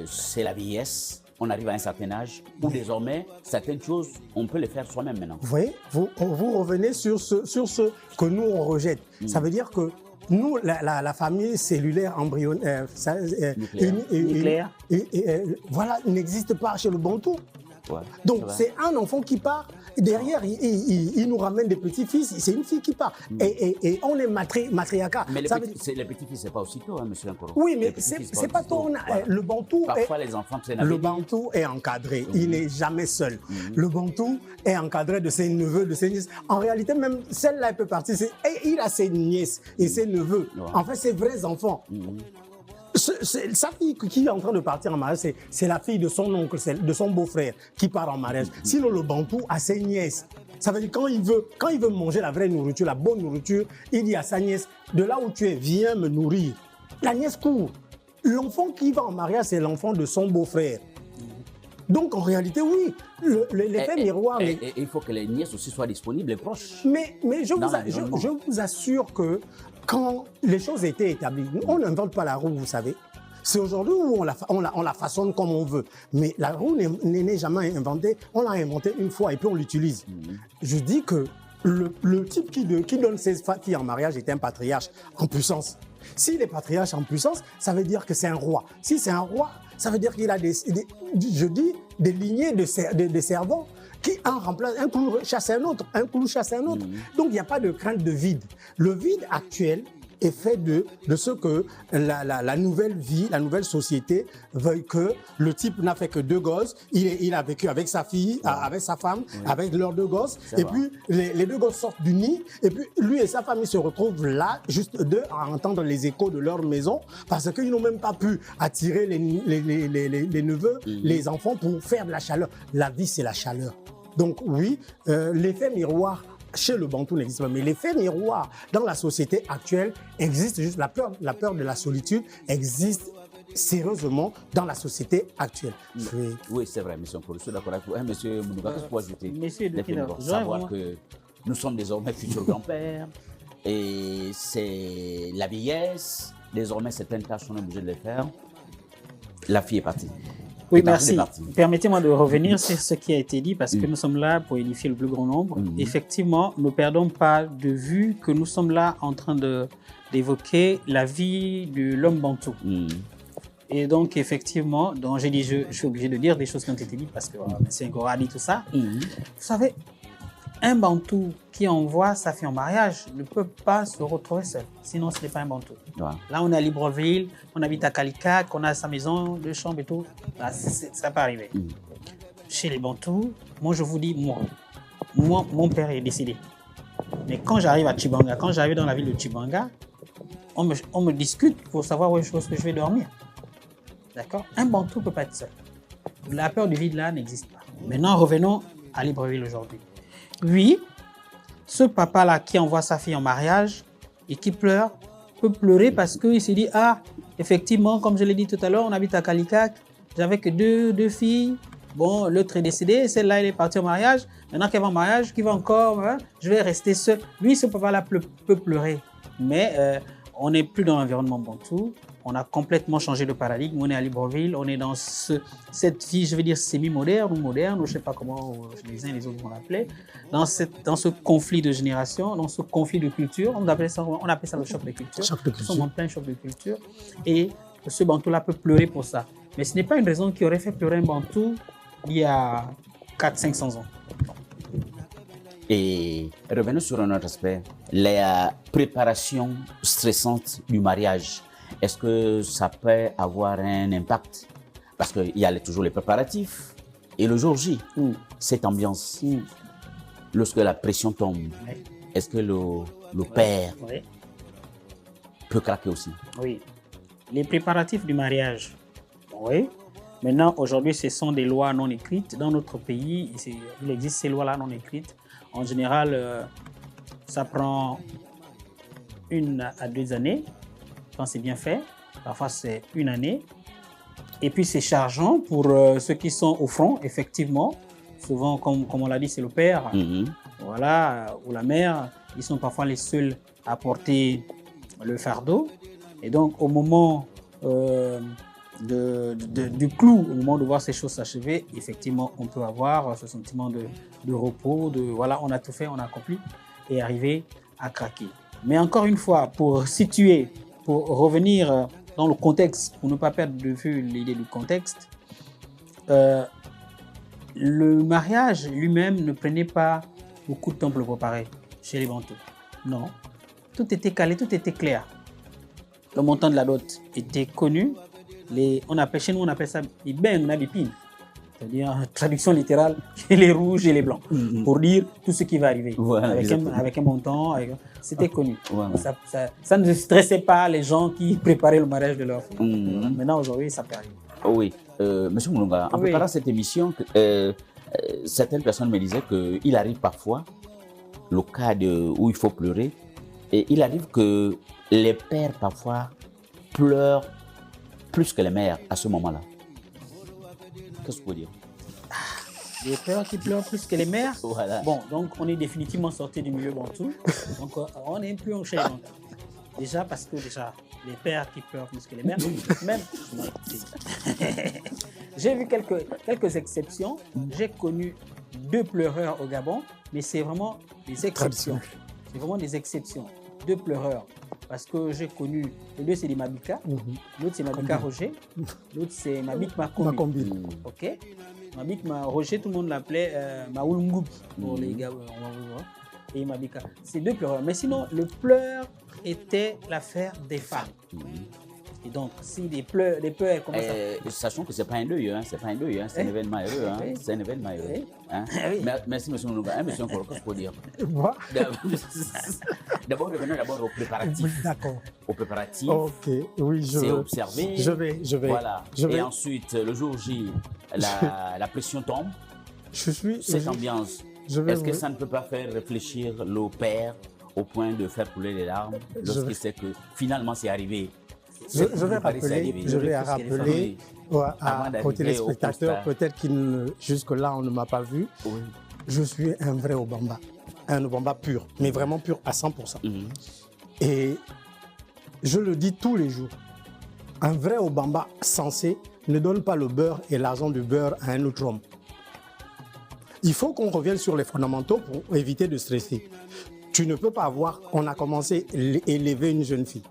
c'est la vieillesse, on arrive à un certain âge, où désormais, certaines choses, on peut les faire soi-même maintenant. Vous voyez, vous revenez sur ce que nous, on rejette. Ça veut dire que nous, la famille cellulaire embryonnaire, Nucléaire. voilà, n'existe pas chez le bantou. Ouais, Donc, vrai. c'est un enfant qui part. Derrière, il nous ramène des petits-fils. C'est une fille qui part. Et on est matriarcat. Mais Ça veut dire- les petits-fils, c'est pas aussitôt, hein, monsieur Nkoro. Oui, mais Les petits-fils, c'est pas aussitôt. ton... Voilà. Le bantou Parfois, les enfants, c'est Le bantou est encadré, il n'est jamais seul. Le bantou est encadré de ses neveux, de ses nièces. En réalité, même celle-là, elle peut partir. Et il a ses nièces et ses neveux. Ouais. En fait, ses vrais enfants. Sa fille qui est en train de partir en mariage, c'est la fille de son oncle, de son beau-frère qui part en mariage. Sinon, le bantou a ses nièces. Ça veut dire quand il veut manger la vraie nourriture, la bonne nourriture, il dit à sa nièce, de là où tu es, viens me nourrir. La nièce court. L'enfant qui va en mariage, c'est l'enfant de son beau-frère. Donc, en réalité, oui, l'effet miroir... Et il faut que les nièces aussi soient disponibles et proches. Mais Dans l'environnement. je vous assure que quand les choses étaient établies, on n'invente pas la roue, vous savez. C'est aujourd'hui où on la façonne comme on veut. Mais la roue n'est jamais inventée, on l'a inventée une fois et puis on l'utilise. Je dis que le type qui donne ses filles en mariage est un patriarche en puissance. S'il est patriarche en puissance, ça veut dire que c'est un roi. Si c'est un roi, ça veut dire qu'il a des lignées de servants qui en remplacent, un clou chasse un autre, un clou chasse un autre. Donc il n'y a pas de crainte de vide. Le vide actuel est fait de ce que la nouvelle vie, la nouvelle société veuille que le type n'a fait que 2 gosses, il a vécu avec sa fille, avec sa femme, avec leurs 2 gosses, et puis les 2 gosses sortent du nid, et puis lui et sa famille se retrouvent là, juste deux, à entendre les échos de leur maison, parce qu'ils n'ont même pas pu attirer les neveux, les enfants pour faire de la chaleur. La vie, c'est la chaleur. Donc oui, l'effet miroir chez le Bantou n'existe pas. Mais l'effet miroir dans la société actuelle existe juste. La peur de la solitude existe sérieusement dans la société actuelle. Oui, c'est vrai, monsieur Nkoro, je suis d'accord avec vous. Monsieur Mounouga, qu'est-ce que vous ajouter? Monsieur Dokina, savoir que nous sommes désormais futurs grands-pères et c'est la vieillesse. Désormais, certaines tâches, on est obligé de les faire. La fille est partie. Oui, merci. Permettez-moi de revenir sur ce qui a été dit parce que nous sommes là pour édifier le plus grand nombre. Effectivement, ne perdons pas de vue que nous sommes là en train d'évoquer la vie de l'homme bantou. Et donc, effectivement, j'ai dit, je suis obligé de dire des choses qui ont été dites parce que M. Nkoro a dit tout ça. Vous savez, un bantou qui envoie sa fille en mariage ne peut pas se retrouver seul. Sinon, ce n'est pas un bantou. Ouais. Là, on est à Libreville, on habite à Calicat, on a sa maison, 2 chambres et tout. Là, ça peut arriver. Chez les bantous, moi, je vous dis, moi, mon père est décédé. Mais quand j'arrive à Tchibanga, quand j'arrive dans la ville de Tchibanga, on me discute pour savoir où est-ce que je vais dormir. D'accord? Un bantou ne peut pas être seul. La peur du vide là n'existe pas. Maintenant, revenons à Libreville aujourd'hui. Oui, ce papa-là qui envoie sa fille en mariage et qui pleure, peut pleurer parce qu'il s'est dit, ah, effectivement, comme je l'ai dit tout à l'heure, on habite à Calicat, j'avais que deux filles, bon, l'autre est décédée, celle-là, elle est partie au mariage, maintenant qu'elle va en mariage, qui va encore, je vais rester seul. Lui, ce papa-là peut pleurer, mais on n'est plus dans l'environnement bantou. On a complètement changé de paradigme. On est à Libreville, on est dans cette vie, je veux dire, semi-moderne ou moderne, ou je ne sais pas comment les uns et les autres vont l'appeler, dans ce conflit de génération, dans ce conflit de culture. On appelle ça le choc de culture. Nous sommes en plein choc de culture. Et ce bantou-là peut pleurer pour ça. Mais ce n'est pas une raison qui aurait fait pleurer un bantou il y a 400-500 ans. Et revenons sur un autre aspect, la préparation stressante du mariage. Est-ce que ça peut avoir un impact? Parce qu'il y a toujours les préparatifs et le jour J, cette ambiance, lorsque la pression tombe, est-ce que le père peut craquer aussi? Oui. Les préparatifs du mariage, oui. Maintenant, aujourd'hui, ce sont des lois non écrites. Dans notre pays, il existe ces lois-là non écrites. En général, ça prend 1 à 2 années. Quand c'est bien fait, parfois c'est 1 année. Et puis c'est chargeant pour ceux qui sont au front, effectivement. Souvent, comme on l'a dit, c'est le père, voilà, ou la mère. Ils sont parfois les seuls à porter le fardeau. Et donc, au moment du clou, au moment de voir ces choses s'achever, effectivement, on peut avoir ce sentiment de repos, voilà, on a tout fait, on a accompli, et arriver à craquer. Mais encore une fois, pour revenir dans le contexte, pour ne pas perdre de vue l'idée du contexte, le mariage lui-même ne prenait pas beaucoup de temps pour le préparer chez les Bantous. Non. Tout était calé, tout était clair. Le montant de la dot était connu. Chez nous, on appelle ça les bengs nabipines. C'est-à-dire, traduction littérale, les rouges et les blancs, pour dire tout ce qui va arriver. Voilà, avec un montant, c'était connu. Voilà. Ça ne stressait pas les gens qui préparaient le mariage de leur fille. Maintenant, aujourd'hui, ça peut arriver. Oui. Monsieur Moulonga, en préparant cette émission, certaines personnes me disaient qu'il arrive parfois, le cas où il faut pleurer, et il arrive que les pères, parfois, pleurent plus que les mères à ce moment-là. Qu'est-ce que vous pouvez dire? Les pères qui pleurent plus que les mères. Voilà. Bon, donc on est définitivement sorti du milieu bantou. Donc on n'est plus chez les bantous. Déjà parce que les pères qui pleurent plus que les mères, même. J'ai vu quelques exceptions. J'ai connu 2 pleureurs au Gabon, mais c'est vraiment des exceptions. C'est vraiment des exceptions. 2 pleureurs. Parce que j'ai connu, les 2 c'est des Mabika, l'autre c'est Mabika Roger, l'autre c'est Mabik Makombi. Ok. Mabik Roger, tout le monde l'appelait Maoul Ngoubi pour les gars, on va voir. Et Mabika. C'est 2 pleureurs. Mais sinon, le pleur était l'affaire des femmes. Et donc, si des pleurs commencent à... Sachant que ce n'est pas un deuil, c'est un événement heureux. C'est un événement heureux. Merci, M. Mounouga. M. Nkoro, qu'est-ce qu'il faut dire? D'abord, revenons au préparatif. D'accord. Au préparatif. Ok, oui, c'est observé. Je vais. Voilà. Et ensuite, le jour J, la pression tombe. Cette ambiance Est-ce que ça ne peut pas faire réfléchir le père au point de faire couler les larmes lorsqu'il sait que finalement c'est arrivé? Je vais rappeler aux téléspectateurs, peut-être jusque-là on ne m'a pas vu. Oui. Je suis un vrai Obamba, un Obamba pur, mais vraiment pur à 100%. Et je le dis tous les jours, un vrai Obamba sensé ne donne pas le beurre et l'argent du beurre à un autre homme. Il faut qu'on revienne sur les fondamentaux pour éviter de stresser. Tu ne peux pas avoir, on a commencé à élever une jeune fille,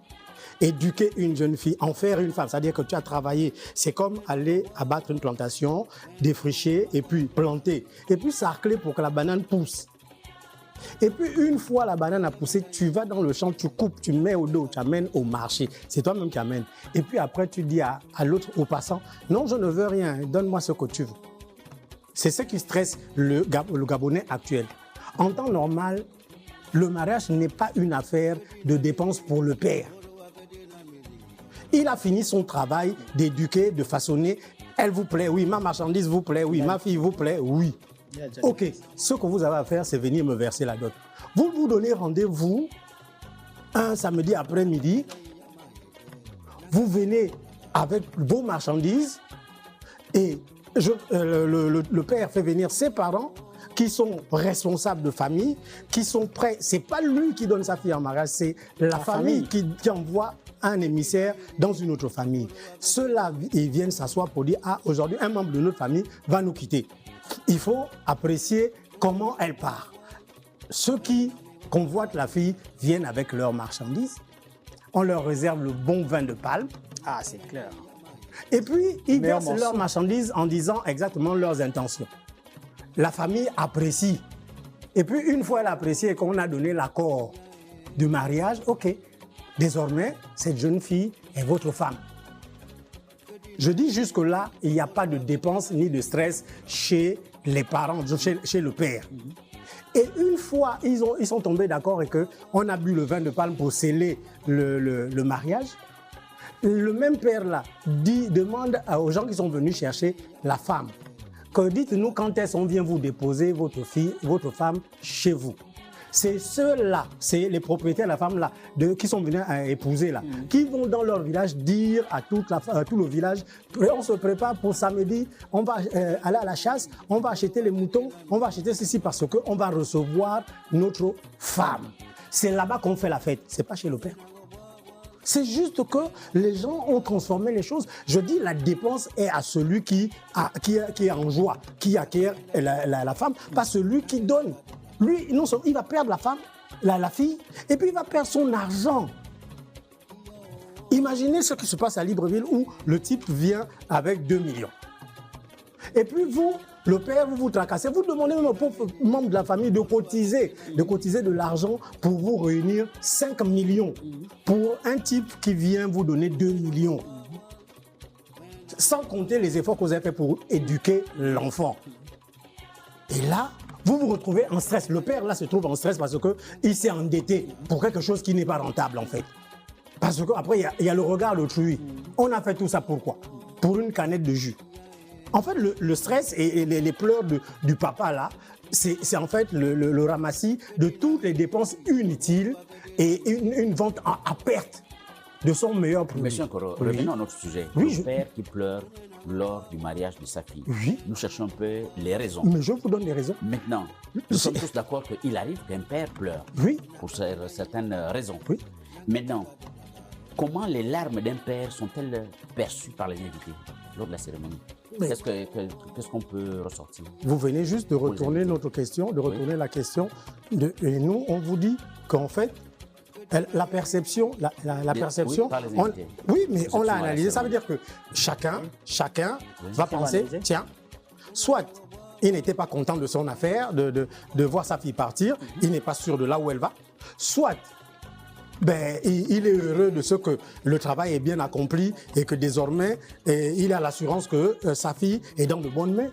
éduquer une jeune fille, en faire une femme. C'est-à-dire que tu as travaillé, c'est comme aller abattre une plantation, défricher et puis planter. Et puis sarcler pour que la banane pousse. Et puis une fois la banane a poussé, tu vas dans le champ, tu coupes, tu mets au dos, tu amènes au marché. C'est toi-même qui amènes. Et puis après tu dis à l'autre, au passant, non je ne veux rien, donne-moi ce que tu veux. C'est ce qui stresse le Gabonais actuel. En temps normal, le mariage n'est pas une affaire de dépenses pour le père. Il a fini son travail d'éduquer, de façonner. Elle vous plaît, oui. Ma marchandise vous plaît, oui. Ma fille vous plaît, oui. Ok, ce que vous avez à faire, c'est venir me verser la dot. Vous vous donnez rendez-vous un samedi après-midi. Vous venez avec vos marchandises et le père fait venir ses parents qui sont responsables de famille, qui sont prêts. C'est pas lui qui donne sa fille en mariage, c'est la famille qui envoie un émissaire dans une autre famille. Ceux-là, ils viennent s'asseoir pour dire, ah, aujourd'hui, un membre de notre famille va nous quitter. Il faut apprécier comment elle part. Ceux qui convoitent la fille viennent avec leurs marchandises. On leur réserve le bon vin de palme. Ah, c'est clair. Et puis, ils versent leurs marchandises en disant exactement leurs intentions. La famille apprécie. Et puis, une fois elle apprécie et qu'on a donné l'accord du mariage, ok, désormais, cette jeune fille est votre femme. Je dis jusque-là, il n'y a pas de dépenses ni de stress chez les parents, chez le père. Et une fois ils sont tombés d'accord et qu'on a bu le vin de palme pour sceller le mariage, le même père-là demande aux gens qui sont venus chercher la femme que dites-nous quand est-ce qu'on vient vous déposer votre femme chez vous. C'est ceux-là, c'est les propriétaires de la femme-là, qui sont venus épouser là, qui vont dans leur village dire à tout le village, on se prépare pour samedi, on va aller à la chasse, on va acheter les moutons, on va acheter ceci parce qu'on va recevoir notre femme. C'est là-bas qu'on fait la fête, c'est pas chez le père. C'est juste que les gens ont transformé les choses. Je dis la dépense est à celui qui est en joie, qui acquiert la femme, pas celui qui donne. Lui, non seulement il va perdre la femme, la fille, et puis il va perdre son argent. Imaginez ce qui se passe à Libreville où le type vient avec 2 millions. Et puis vous, le père, vous tracassez, vous demandez même aux pauvres membres de la famille de cotiser de l'argent pour vous réunir 5 millions pour un type qui vient vous donner 2 millions. Sans compter les efforts que vous avez fait pour éduquer l'enfant. Et là, vous vous retrouvez en stress. Le père, là, se trouve en stress parce qu'il s'est endetté pour quelque chose qui n'est pas rentable, en fait. Parce qu'après, il y a le regard d'autrui. On a fait tout ça pourquoi? Pour une canette de jus. En fait, le stress et les pleurs du papa, là, c'est en fait le ramassis de toutes les dépenses inutiles et une vente à perte de son meilleur produit. Monsieur Nkoro, revenons à notre sujet. Oui, le père qui pleure lors du mariage de sa fille. Oui. Nous cherchons un peu les raisons. Mais je vous donne les raisons. Maintenant, nous sommes tous d'accord qu'il arrive qu'un père pleure. Oui. Pour certaines raisons. Oui. Maintenant, comment les larmes d'un père sont-elles perçues par les invités lors de la cérémonie? Qu'est-ce qu'on peut ressortir? Vous venez juste de retourner notre question, la question. Et nous, on vous dit qu'en fait, la perception, la perception, oui, mais on l'a analysé. Ça veut dire que chacun va penser, tiens, soit il n'était pas content de son affaire, de voir sa fille partir, il n'est pas sûr de là où elle va, soit il est heureux de ce que le travail est bien accompli et que désormais, il a l'assurance que sa fille est dans de bonnes mains.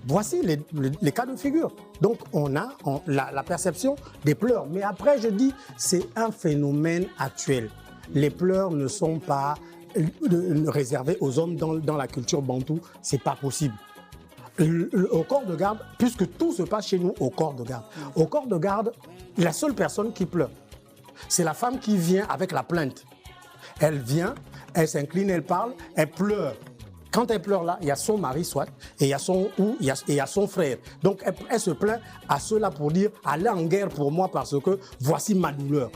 Voici les cas de figure. Donc, on a la perception des pleurs. Mais après, je dis, c'est un phénomène actuel. Les pleurs ne sont pas réservés aux hommes dans la culture bantoue. C'est pas possible. au corps de garde, puisque tout se passe chez nous au corps de garde. Au corps de garde, la seule personne qui pleure, c'est la femme qui vient avec la plainte. Elle vient, elle s'incline, elle parle, elle pleure. Quand elle pleure là, il y a son mari soit, et il y a son frère. Donc elle se plaint à ceux-là pour dire « allez en guerre pour moi parce que voici ma douleur ».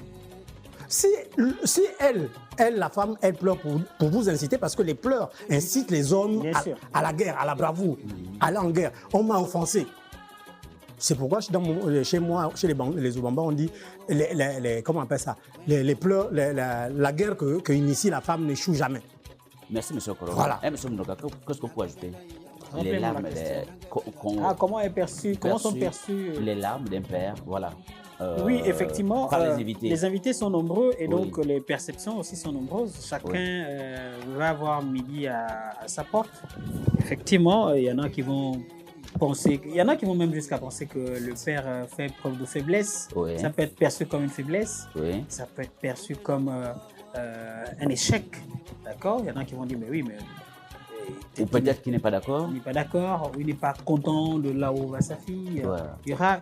Si elle, la femme, elle pleure pour vous inciter, parce que les pleurs incitent les hommes à la guerre, à la bravoure, à aller en guerre. On m'a offensé. C'est pourquoi chez moi, chez les Obamba, on dit, comment on appelle ça, les pleurs, la guerre que initie la femme n'échoue jamais. Merci, M. Okoro. Voilà. M. Mnoga, qu'est-ce que vous pouvez ajouter? Les larmes, comment est perçu, comment sont perçues les larmes d'un père, voilà. Oui, effectivement, par les invités sont nombreux et donc les perceptions aussi sont nombreuses. Chacun va avoir midi à sa porte. Effectivement, il y en a qui vont penser, il y en a qui vont même jusqu'à penser que le père fait preuve de faiblesse. Oui. Ça peut être perçu comme une faiblesse. Oui. Ça peut être perçu comme un échec. D'accord? Il y en a qui vont dire, mais oui, mais... Ou peut-être qu'il n'est pas d'accord. Il n'est pas d'accord, ou il n'est pas content de là où va sa fille. Voilà. Il y aura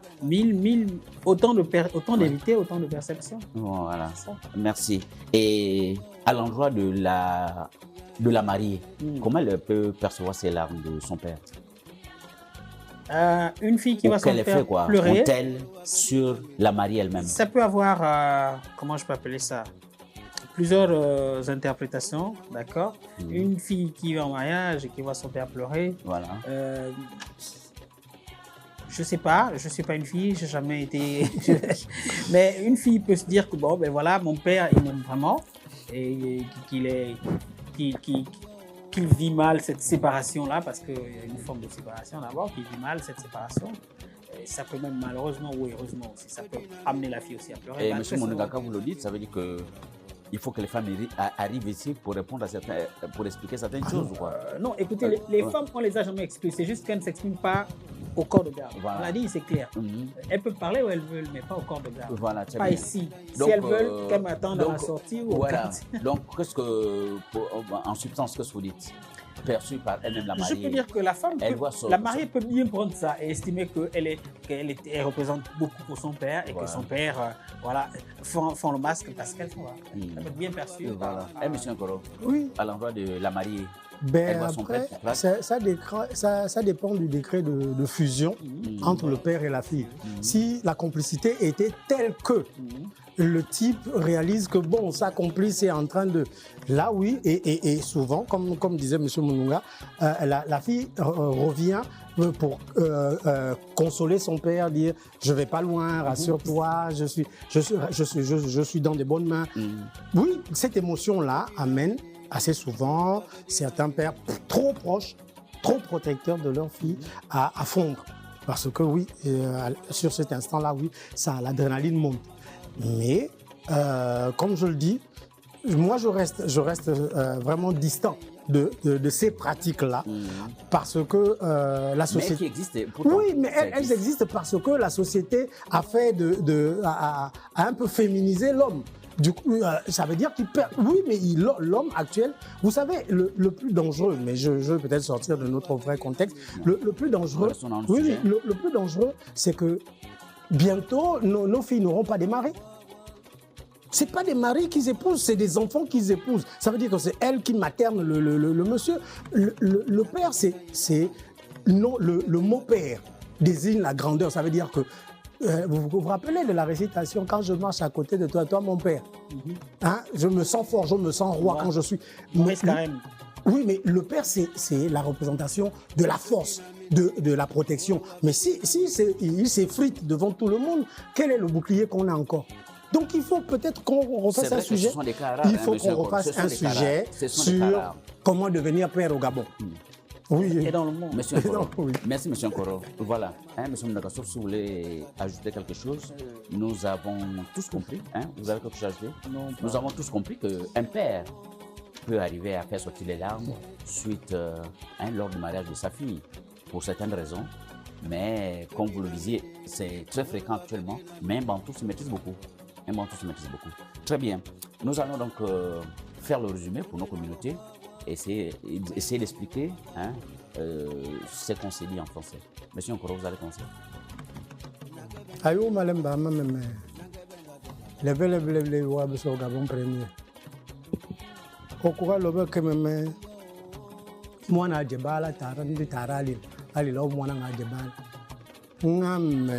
autant d'invités, autant de perceptions. Voilà. Merci. Et à l'endroit de la mariée, comment elle peut percevoir ses larmes de son père? Une fille qui va son père quoi, pleurer. Compte-t-elle sur la mariée elle-même? Ça peut avoir, comment je peux appeler ça, plusieurs interprétations, d'accord. Une fille qui va en mariage et qui voit son père pleurer. Voilà. Je sais pas une fille, j'ai jamais été. Mais une fille peut se dire que bon, ben voilà, mon père, il m'aime vraiment et qu'il vit mal cette séparation-là, parce qu'il y a une forme de séparation d'abord, qu'il vit mal cette séparation. Et ça peut même malheureusement ou heureusement aussi, ça peut amener la fille aussi à pleurer. Et M. Mononga, quand vous le dites, ça veut dire que il faut que les femmes arrivent ici pour répondre à pour expliquer certaines choses ou quoi? Non, écoutez, les femmes, on les a jamais expliquées. C'est juste qu'elles ne s'expriment pas au corps de garde. Voilà. On l'a dit, c'est clair. Elles peuvent parler où elles veulent, mais pas au corps de garde. Voilà, pas ici. Donc, si elles veulent, qu'elles m'attendent à la sortie ou voilà. au quartier. Donc, en substance, qu'est-ce que vous dites? Perçue par elle-même la mariée. Je peux dire que la femme, la mariée peut bien prendre ça et estimer qu'elle représente beaucoup pour son père et que son père, voilà, font le masque parce qu'elle s'en va. Ça peut être bien perçu. Voilà. Et M. Nkoro, oui, à l'endroit de la mariée, ben après, ça dépend du décret de fusion entre le père et la fille. Si la complicité était telle que le type réalise que bon, sa complice est en train de... Là, oui, et souvent, comme disait M. Monunga, la fille revient pour consoler son père, dire « je vais pas loin, rassure-toi, je suis dans de bonnes mains ». Oui, cette émotion-là amène assez souvent certains pères trop proches, trop protecteurs de leur fille à fondre. Parce que oui, sur cet instant-là, oui, l'adrénaline monte. Mais, comme je le dis, moi je reste vraiment distant de ces pratiques-là, parce que la société... Mais qui existent, pourtant, oui, mais elles existent parce que la société a fait a un peu féminisé l'homme. Du coup, ça veut dire qu'il perd. Oui, mais l'homme actuel, vous savez, le plus dangereux, mais je vais peut-être sortir de notre vrai contexte. Le plus dangereux, le plus dangereux, c'est que bientôt, nos filles n'auront pas des maris. Ce n'est pas des maris qu'ils épousent, c'est des enfants qu'ils épousent. Ça veut dire que c'est elle qui materne le monsieur. Le père, le mot père désigne la grandeur. Ça veut dire que vous vous rappelez de la récitation « Quand je marche à côté de toi, toi mon père hein, je me sens fort, je me sens roi quand je suis... » Oui, mais le père, c'est la représentation de la force, de la protection. Mais si il s'effrite devant tout le monde, quel est le bouclier qu'on a encore? Donc il faut peut-être qu'on refasse un sujet. Il faut qu'on refasse un sujet sur comment devenir père au Gabon. Oui, et dans le monde. Monsieur Nkoro. Oui. Merci, M. Nkoro. Voilà. Monsieur Mnoga, sauf si vous voulez ajouter quelque chose, nous avons tous compris. Vous avez quelque chose à ajouter? Non, nous avons tous compris qu'un père peut arriver à faire sortir les larmes suite lors du mariage de sa fille, pour certaines raisons. Mais comme vous le disiez, c'est très fréquent actuellement, mais un Bantou se maîtrise beaucoup. Très bien. Nous allons donc faire le résumé pour nos communautés, essayer d'expliquer c'est qu'on s'est dit en français. Monsieur Nkoro, vous allez commencer. Ayo malemba mame level wa biso Gabon premier. Okuka lobe kememe mwana jebala tarali ali lo mwana ngajebala. Ngam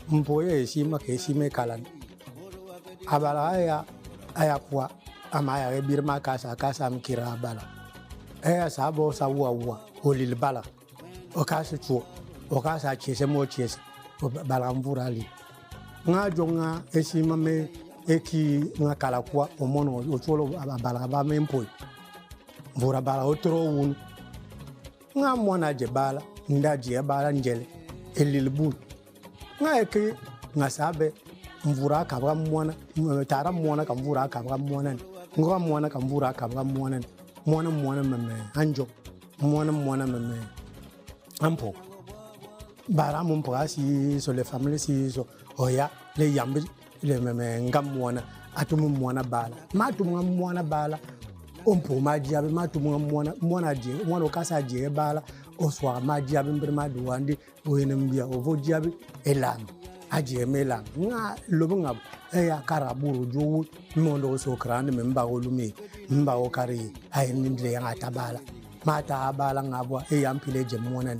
mpoye shima ke shime kalan. Abala aya kwa amaya birma kasa mkira abala. Aya sabo sawa olil bala. Okasa chuo. Okasa chese mo chese. Bala mvura ali. Nga jonga esima me eki nga kala kwa omono ocholo bala ba mempo. Mvura bala otro un. Nga mwana jebala ndaji bala njele elilbun. Nga eki nga sabe mvura kabra mwana tara mwana kamvura kabra mwana. Nga mwana kamvura kabra mwana. Mwana meme anjo. Mwana meme ampo. Bara mon si sur les familles si so oya le yambi le meme ngam mwana atumu mwana bala matumu mwana bala ompo majiabe matumu mwana je mwana okasa je bala oswa majiabe mbirma duwandi oyene mbia ovojiabe elam aje melam nga lobunga eya karaburu jo mondo so krande memba olumi mba okari ayini ndle yanga tabala mata bala ngabwa eyampile je mwana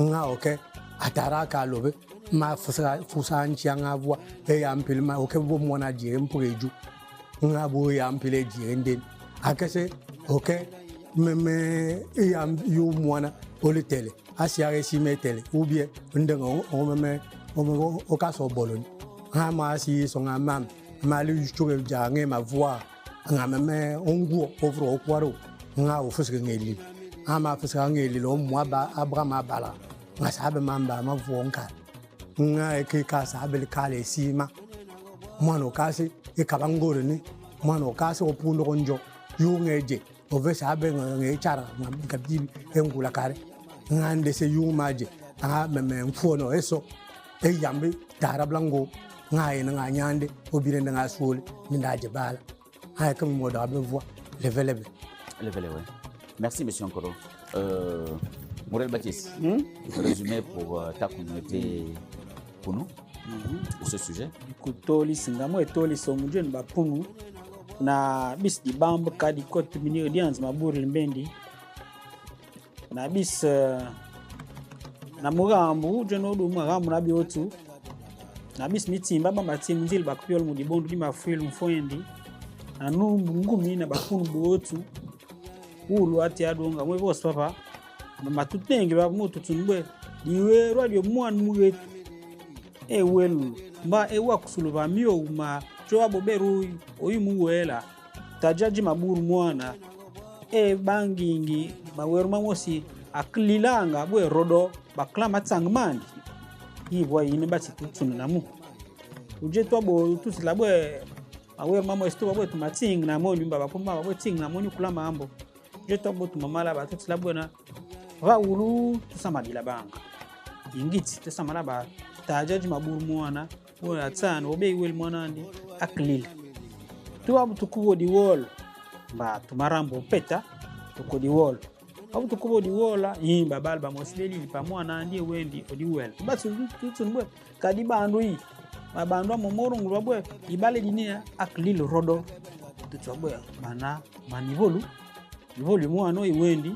nga okay ataraka lobe ma fusa nchianga vwa eyampile ma okay bo mwana je mpureju nga bo yampile je nden akese okay meme eyam yu mwana olitele asiare simetele ou bien ndengo o meme o kaso boloni ha ma si so nga mam mali chuke jange ma voix nga meme onguo ovro okwaro nga ofuske ngeli ama fuska ngeli lo mwa ba abrama bala nga sabe mamba ma vonka nga ekika sabe kale sima mwana okasi ekabangore ni mwana okasi opundo konjo yungeje ove sabe ngechara ngabili engula kare ngande se yumaje anga meme mfono eso eyambe tarablango ngaye nga nyande obire nga sole ndaje bala ay comme mo da be voix level ouais. Merci monsieur Nkoro. Morel Baptiste, résumé pour ta communauté pour nous, pour ce sujet. Kutoli singamo etoli somujeni bapunu na bis di bambu kadi kote mini audience maburi limbendi na bis na mugambu jenodu mugambu na biotu na bis mitimba bamba timzil bakpiol mu di bondu di mafuel mfoendi na numbu ngumi na bapunu biotu ulu ati adonga mwe vos papa matutenge ba mutu tunwe diwe radio mwan mugetu welu mba ewa kusuluba mio uma choa boberu oyu muwela tajaji maburu mwana bangingi baweru mamosi aklilanga bwe rodo baklama tsangmandi hibwa yine bati tutunu namu uje twabo tutila bwe baweru mamosi to bwe tumating na moni mba bapomba bwe ting na moni kula mambo uje twabo tumamala batutila bwe na vaulu tusamadila banga ingiti tusamala ba tajaji maburu mwana wona tsana obei wel mwanandi aklil tuwabu tukubo di wall ba tumarambo peta tukodi wall abu tukubo di wall yimba balba mosibeli pa mwana ndiye wendi odi well basi tutsunbwe kadi bandu yi mabandu momoro ngulwabwe ibale dinia aklil rodo tutswabwe mana manivolu ivolu mwana iwendi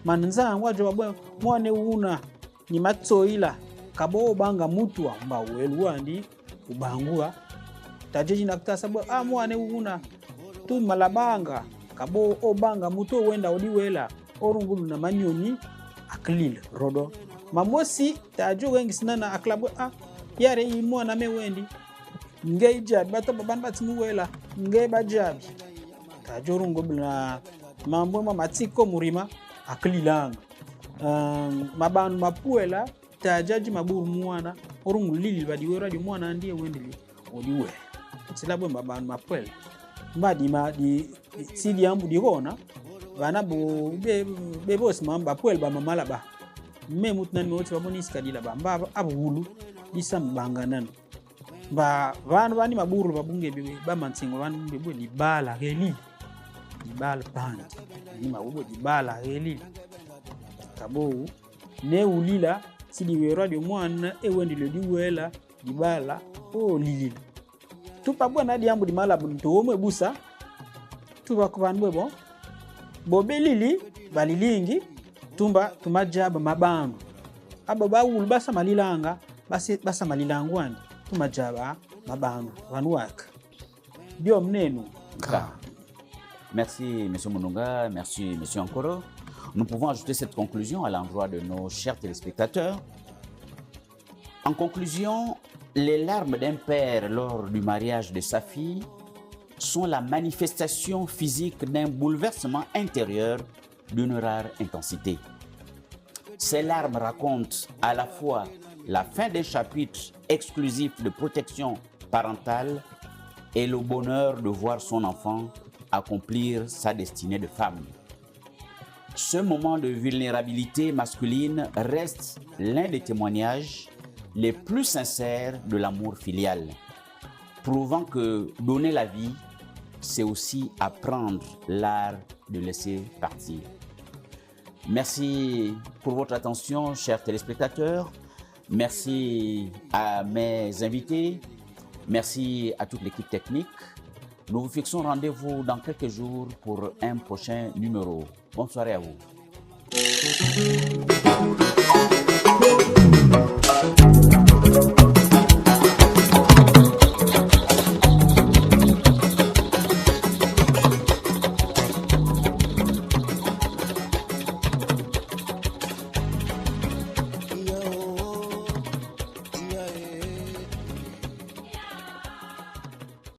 manza ngwaje babwe mwane una ni matsoila kabo banga mutu amba welu andi ubangua tajeji nakutasa bo mwane una tu malabanga kabo obanga mutu wenda odiwela orungulu na manyoni aklil rodo mamosi tajo wengi sinana aklabo yare imwana mewendi ngeija bata baban batimuwela ngeba jabi tajo rungobla mambo mamatiko murima aklilanga mabanu mapuela tajaji maburu mwana orungu lili badiwe radio mwana ndiye wendeli odiwe silabwe mabanu mapuela mbadi sidi ambu dikona bana bo bebos mamba puel ba mamala ba memut nan moti baboni skadila ba mba abulu disam banganan ba van bani maburu babunge bebe ba mansingo van bebe di bala heli di bala pan ni mabubo di bala heli kabou ne ulila si liwera de mwana ewendi le diwela dibala o lilila tupa bwana diambu di malabu to mo busa tuba ko banwe bon bobe lili balilingi tumba tumajaba mabandu aba bawul basa malilanga basa malilangwani tumajaba mabandu vanwaka dio mnenu ka. Merci, M. Mononga. Merci, M. Nkoro. Nous pouvons ajouter cette conclusion à l'endroit de nos chers téléspectateurs. En conclusion, les larmes d'un père lors du mariage de sa fille sont la manifestation physique d'un bouleversement intérieur d'une rare intensité. Ces larmes racontent à la fois la fin d'un chapitre exclusif de protection parentale et le bonheur de voir son enfant accomplir sa destinée de femme. Ce moment de vulnérabilité masculine reste l'un des témoignages les plus sincères de l'amour filial, prouvant que donner la vie, c'est aussi apprendre l'art de laisser partir. Merci pour votre attention, chers téléspectateurs. Merci à mes invités. Merci à toute l'équipe technique. Nous vous fixons rendez-vous dans quelques jours pour un prochain numéro. Bonne soirée à vous.